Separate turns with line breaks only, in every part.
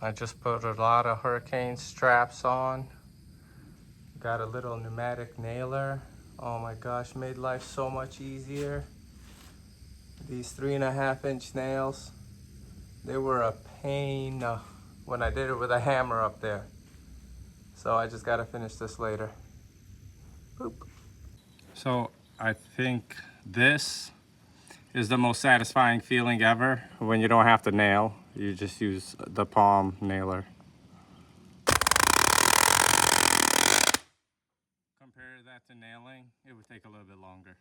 I just put a lot of hurricane straps on. Got a little pneumatic nailer. Oh my gosh, made life so much easier. These 3.5-inch nails, they were a pain when I did it with a hammer up there. So I just gotta finish this later. Boop. So I think this is the most satisfying feeling ever when you don't have to nail. You just use the palm nailer. Compare that to nailing, it would take a little bit longer.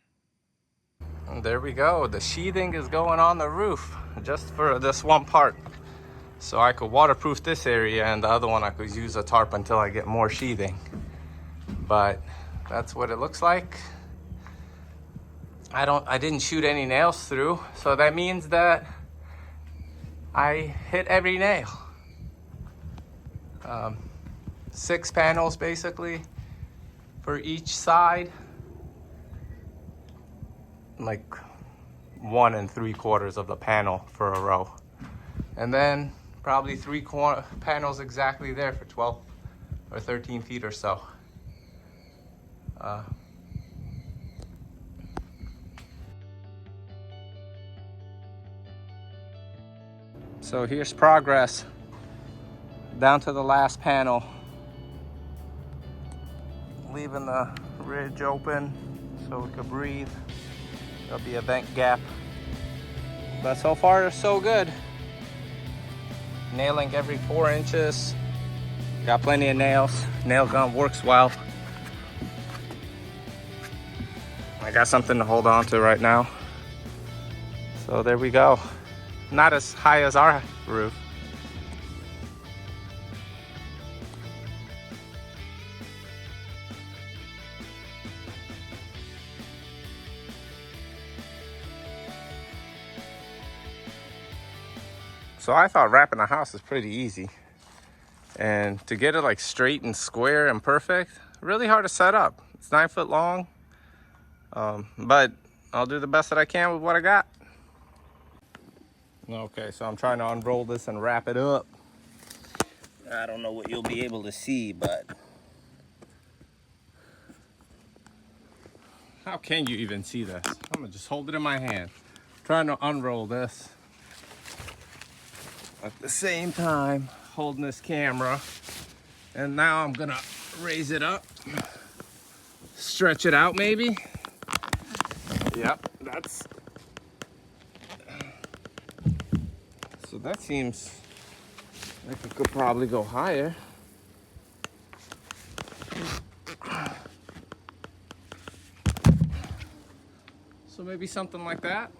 And there we go. The sheathing is going on the roof just for this one part. So I could waterproof this area, and the other one I could use a tarp until I get more sheathing. But that's what it looks like. I didn't shoot any nails through, so that means that I hit every nail. 6 panels basically for each side, like 1 3/4 of the panel for a row, and then probably 3 panels exactly there for 12 or 13 feet or so. So here's progress down to the last panel, leaving the ridge open so we could breathe. There'll be a vent gap, but so far so good. Nailing every 4 inches. Got plenty of nails. Nail gun works well. I got something to hold on to right now. So there we go. Not as high as our roof. So I thought wrapping the house is pretty easy. And to get it like straight and square and perfect, really hard to set up. It's 9 foot long, but I'll do the best that I can with what I got. Okay, so I'm trying to unroll this and wrap it up. I don't know what you'll be able to see, but how can you even see this? I'm gonna just hold it in my hand. I'm trying to unroll this at the same time holding this camera. And now I'm gonna raise it up, stretch it out maybe. Yep, so that seems like it could probably go higher. So maybe something like that.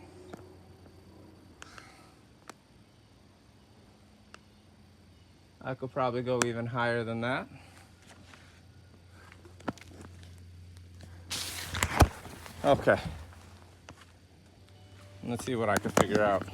I could probably go even higher than that. Okay. Let's see what I can figure out.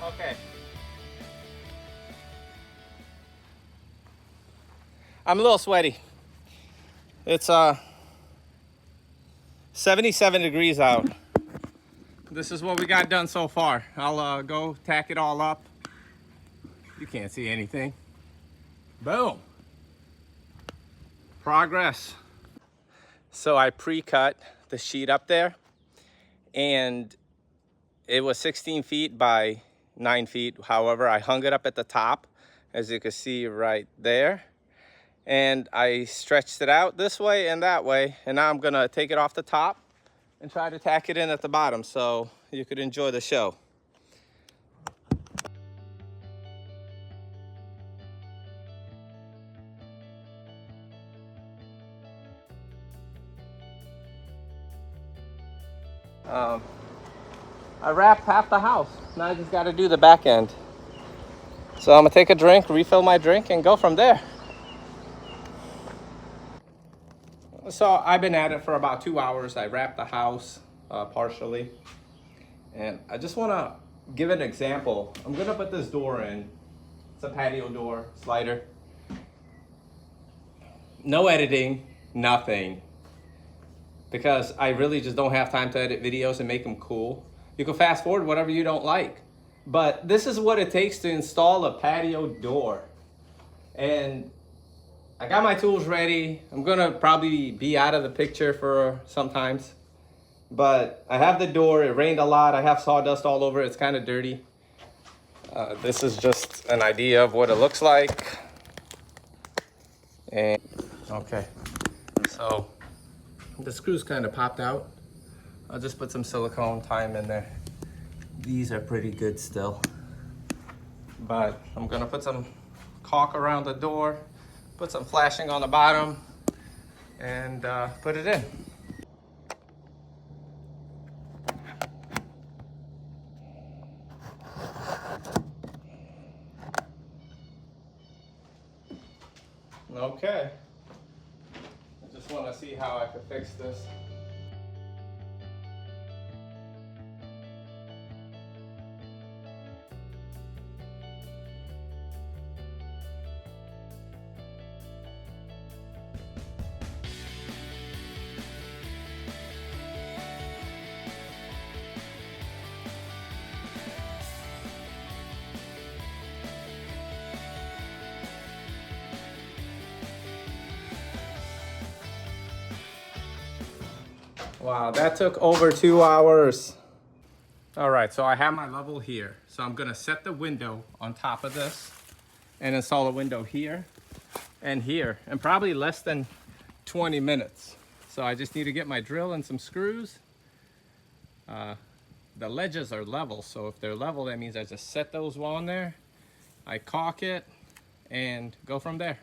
Okay. I'm a little sweaty. It's 77 degrees out. This is what we got done so far. I'll go tack it all up. You can't see anything. Boom. Progress. So I pre-cut the sheet up there, and it was 16 feet by 9 feet. However, I hung it up at the top, as you can see right there. And I stretched it out this way and that way. And now I'm gonna take it off the top and try to tack it in at the bottom so you could enjoy the show. Um, I wrapped half the house. Now I just got to do the back end. So I'm gonna take a drink, refill my drink, and go from there. So I've been at it for about 2 hours. I wrapped the house partially. And I just wanna give an example. I'm gonna put this door in. It's a patio door, slider. No editing, nothing. Because I really just don't have time to edit videos and make them cool. You can fast forward whatever you don't like. But this is what it takes to install a patio door. And I got my tools ready. I'm gonna probably be out of the picture for sometimes. But I have the door, it rained a lot. I have sawdust all over it, it's kind of dirty. This is just an idea of what it looks like. And okay, so the screws kind of popped out. I'll just put some silicone time in there. These are pretty good still. But I'm gonna put some caulk around the door, put some flashing on the bottom, and put it in. Okay. I just want to see how I could fix this. Wow, that took over 2 hours. All right, so I have my level here. So I'm gonna set the window on top of this and install a window here and here in probably less than 20 minutes. So I just need to get my drill and some screws. The ledges are level, so if they're level, that means I just set those on there, I caulk it, and go from there.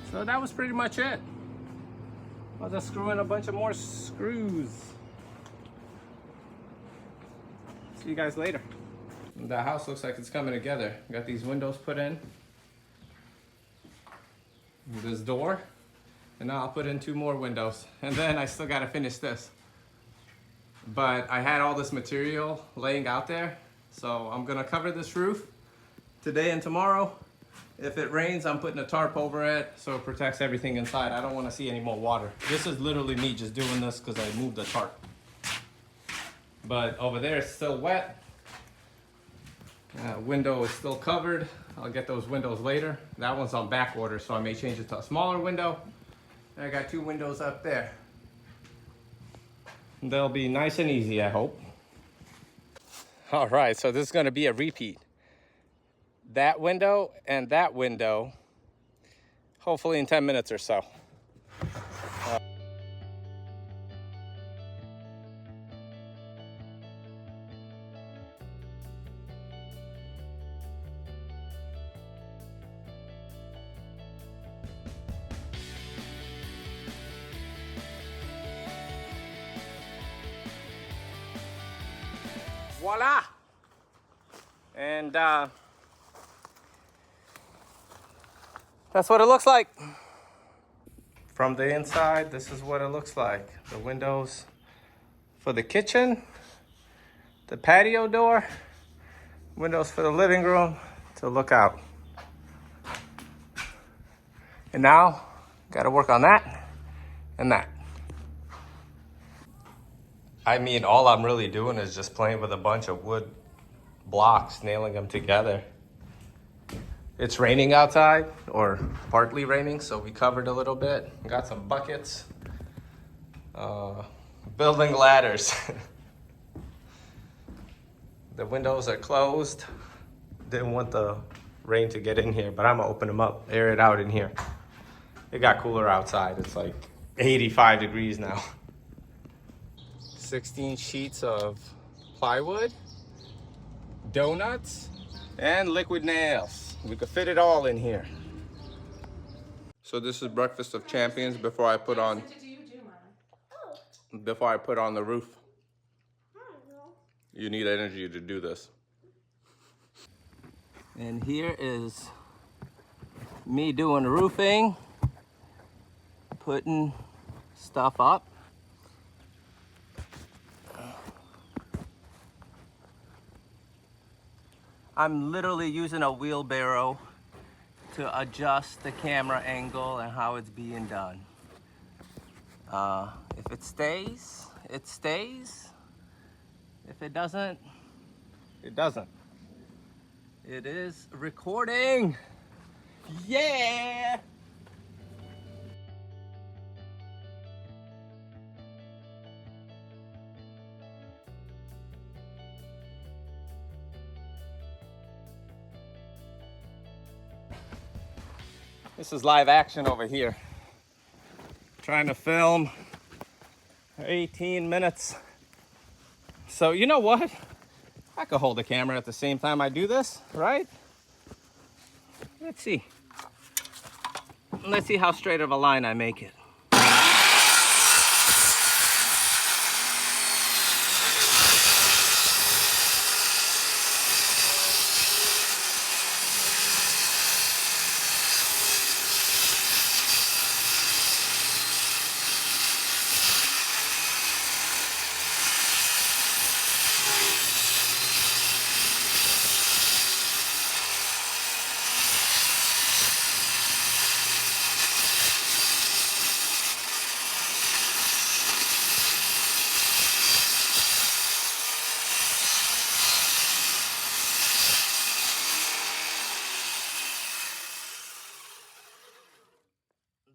So that was pretty much it. I'll just screw in a bunch of more screws. See you guys later. The house looks like it's coming together. Got these windows put in. This door. And now I'll put in 2 more windows. And then I still gotta finish this. But I had all this material laying out there. So I'm gonna cover this roof today and tomorrow. If it rains, I'm putting a tarp over it so it protects everything inside. I don't want to see any more water. This is literally me just doing this because I moved the tarp. But over there it's still wet. Window is still covered. I'll get those windows later. That one's on back order, so I may change it to a smaller window. And I got 2 windows up there. They'll be nice and easy, I hope. All right, so this is going to be a repeat. That window and that window, hopefully in 10 minutes or so. Voila! And that's what it looks like. From the inside, this is what it looks like. The windows for the kitchen, the patio door, windows for the living room to look out. And now, gotta work on that and that. I mean, all I'm really doing is just playing with a bunch of wood blocks, nailing them together. It's raining outside, or partly raining, so we covered a little bit. Got some buckets. Building ladders. The windows are closed. Didn't want the rain to get in here, but I'm gonna open them up, air it out in here. It got cooler outside. It's like 85 degrees now. 16 sheets of plywood, donuts, and liquid nails. We could fit it all in here. So this is breakfast of champions before I put on the roof. You need energy to do this. And here is me doing roofing, putting stuff up. I'm literally using a wheelbarrow to adjust the camera angle and how it's being done. If it stays, it stays. If it doesn't, it doesn't. It is recording. Yeah! This is live action over here. Trying to film 18 minutes. So you know what? I could hold the camera at the same time I do this, right? Let's see. Let's see how straight of a line I make it.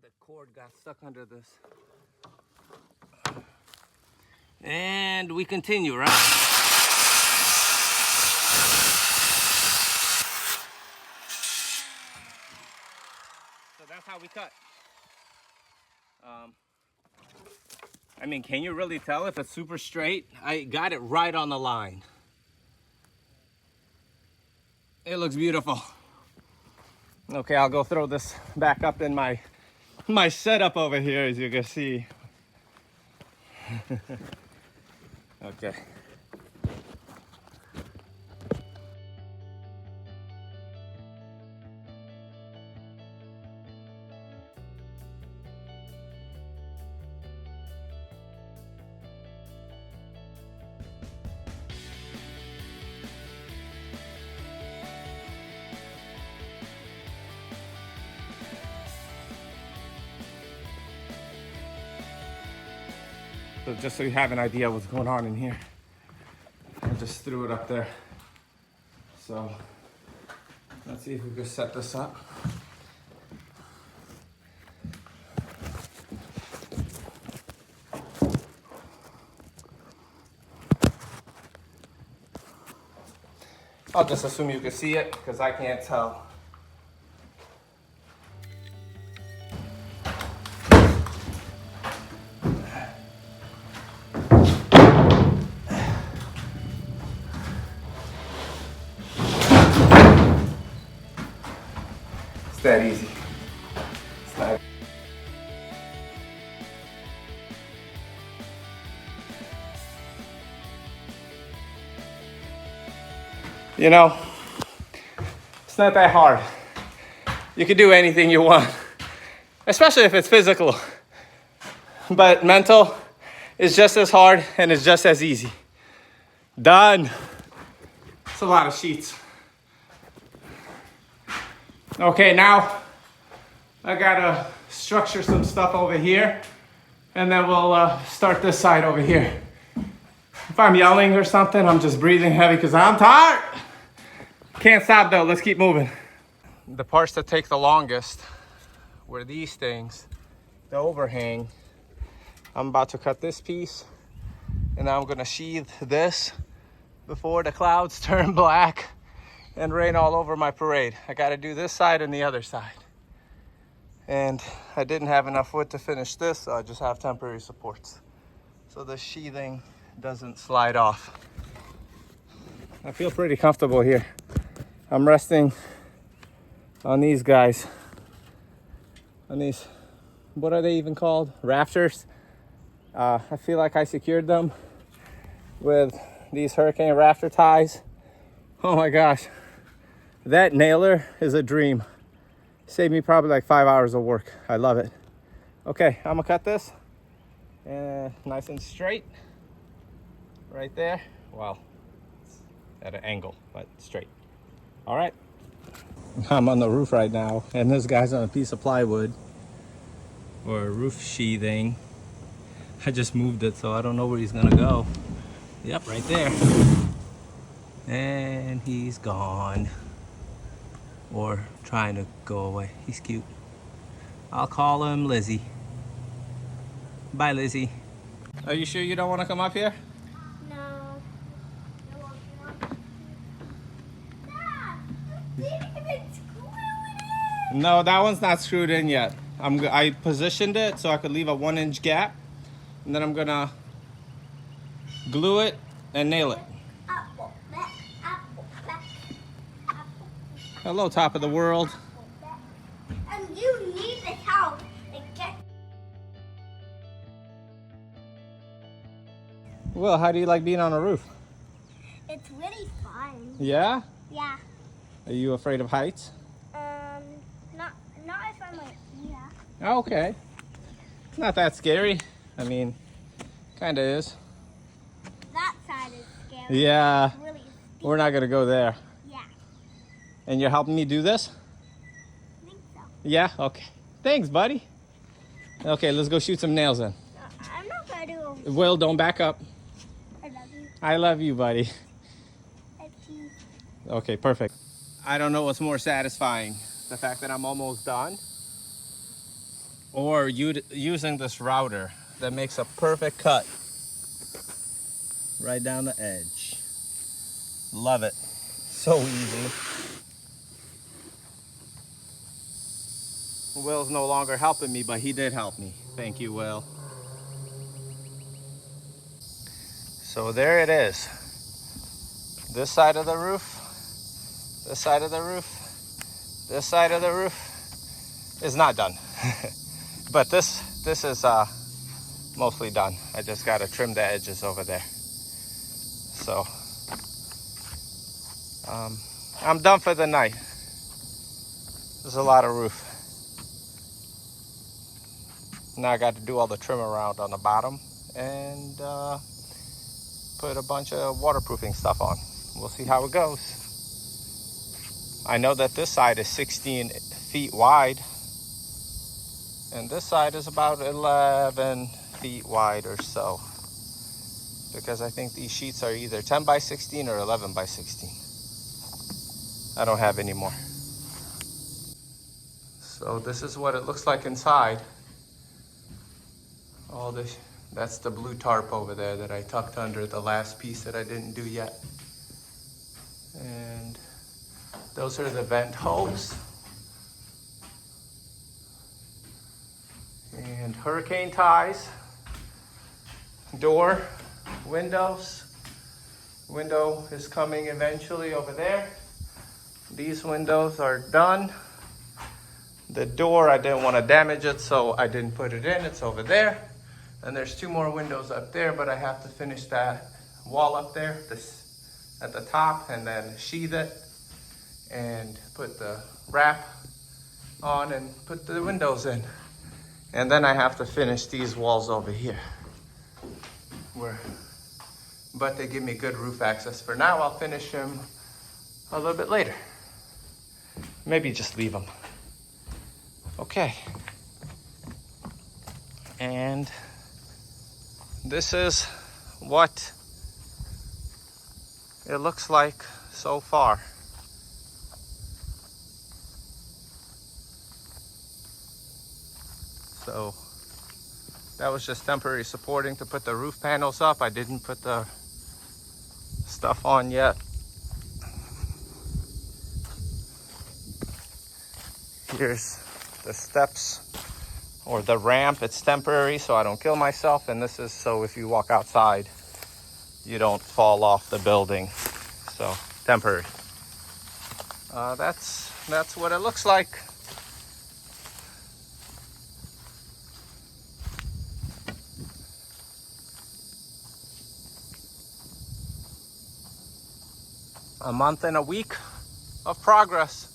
The cord got stuck under this. And we continue, right? So that's how we cut. I mean, can you really tell if it's super straight? I got it right on the line. It looks beautiful. Okay, I'll go throw this back up in my setup over here, as you can see. Okay. So just so you have an idea what's going on in here, I just threw it up there. So let's see if we can set this up. I'll just assume you can see it because I can't tell. It's that easy. It's not. You know, it's not that hard. You can do anything you want, especially if it's physical. But mental is just as hard and it's just as easy. Done. It's a lot of sheets. Okay, now I gotta structure some stuff over here and then we'll start this side over here. If I'm yelling or something, I'm just breathing heavy because I'm tired. Can't stop though, let's keep moving. The parts that take the longest were these things, the overhang. I'm about to cut this piece And now I'm gonna sheathe this before the clouds turn black and rain all over my parade. I gotta do this side and the other side. And I didn't have enough wood to finish this, so I just have temporary supports, so the sheathing doesn't slide off. I feel pretty comfortable here. I'm resting on these guys, on these, what are they even called? Rafters. I feel like I secured them with these hurricane rafter ties. Oh my gosh, that nailer is a dream. Saved me probably like 5 hours of work. I love it. Okay, I'm gonna cut this nice and straight right there. Well, it's at an angle, but straight. All right, I'm on the roof right now, and this guy's on a piece of plywood or roof sheathing. I just moved it, so I don't know where he's gonna go. Yep, right there. And he's gone. Or trying to go away. He's cute. I'll call him Lizzie. Bye, Lizzie. Are you sure you don't want to come up here?
No. Dad, you didn't even screw it in.
No, that one's not screwed in yet. I positioned it so I could leave a 1-inch gap, and then I'm gonna glue it and nail it.
Apple, apple, apple.
Hello, top of the world.
And you need the help to get.
Well, how do you like being on a roof?
It's really fun.
Yeah?
Yeah.
Are you afraid of heights?
Not if I'm like, yeah.
Oh, okay. It's not that scary. I mean, kind of is.
That side is scary.
Yeah.
It's really steep.
We're not gonna go there.
Yeah.
And you're helping me do this?
I think so.
Yeah? Okay. Thanks, buddy. Okay, let's go shoot some nails in.
I'm not gonna do.
Will, don't back up.
I love you.
I love you, buddy.
I love you.
Okay, perfect. I don't know what's more satisfying, the fact that I'm almost done, or using this router that makes a perfect cut right down the edge. Love it. So easy. Will's no longer helping me, but he did help me. Thank you, Will. So there it is. This side of the roof, this side of the roof, this side of the roof is not done. But this is mostly done. I just gotta trim the edges over there. So I'm done for the night. There's a lot of roof. Now I got to do all the trim around on the bottom and put a bunch of waterproofing stuff on. We'll see how it goes. I know that this side is 16 feet wide, and this side is about 11 feet wide or so, because I think these sheets are either 10 by 16 or 11 by 16. I don't have any more. So this is what it looks like inside. All this, that's the blue tarp over there that I tucked under the last piece that I didn't do yet. And those are the vent hose. And hurricane ties. Door, windows. Window is coming eventually over there. These windows are done. The door, I didn't want to damage it, so I didn't put it in. It's over there. And there's 2 more windows up there, but I have to finish that wall up there, this at the top, and then sheathe it and put the wrap on and put the windows in. And then I have to finish these walls over here. But they give me good roof access. For now, I'll finish them a little bit later. Maybe just leave them. Okay. And this is what it looks like so far. So That was just temporary supporting to put the roof panels up. I didn't put the stuff on yet. Here's the steps or the ramp. It's temporary so I don't kill myself, and this is so if you walk outside you don't fall off the building. So temporary. That's what it looks like. A month and a week of progress.